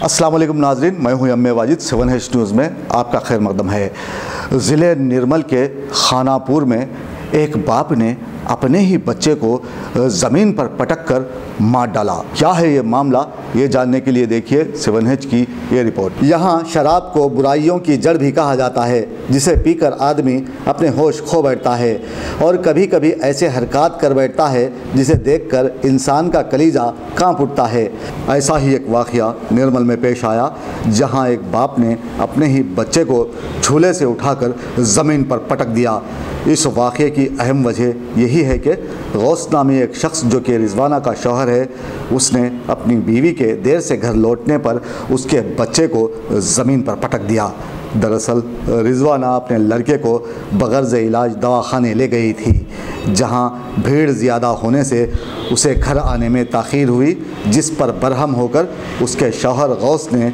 अस्सलाम वालेकुम नाजरीन, मैं हूं M A Wajid. 7H news में आपका खैर मकदम है। ज़िले निर्मल के खानापुर में एक बाप ने अपने ही बच्चे को ज़मीन पर पटक कर मार डाला। क्या है ये मामला, ये जानने के लिए देखिए 7H की ये रिपोर्ट। यहाँ शराब को बुराइयों की जड़ भी कहा जाता है, जिसे पीकर आदमी अपने होश खो बैठता है और कभी कभी ऐसे हरकत कर बैठता है जिसे देखकर इंसान का कलीजा कांप उठता है। ऐसा ही एक वाक़या निर्मल में पेश आया, जहाँ एक बाप ने अपने ही बच्चे को झूले से उठाकर ज़मीन पर पटक दिया। इस वाक़े की अहम वजह यही है कि गौस नामी एक शख्स जो कि रिजवाना का शौहर है, उसने अपनी बीवी के देर से घर लौटने पर उसके बच्चे को ज़मीन पर पटक दिया। दरअसल रिजवाना अपने लड़के को बग़र्ज़ इलाज दवाखाने ले गई थी, जहां भीड़ ज़्यादा होने से उसे घर आने में ताख़ीर हुई, जिस पर बरहम होकर उसके शौहर गौस ने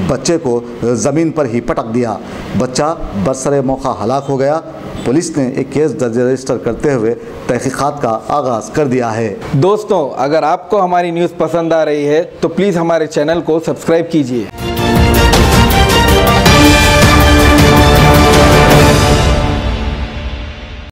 बच्चे को ज़मीन पर ही पटक दिया। बच्चा बरसरे मौका हलाक हो गया। पुलिस ने एक केस दर्ज रजिस्टर करते हुए तहक़ीक़ात का आगाज़ कर दिया है। दोस्तों, अगर आपको हमारी न्यूज़ पसंद आ रही है तो प्लीज़ हमारे चैनल को सब्सक्राइब कीजिए।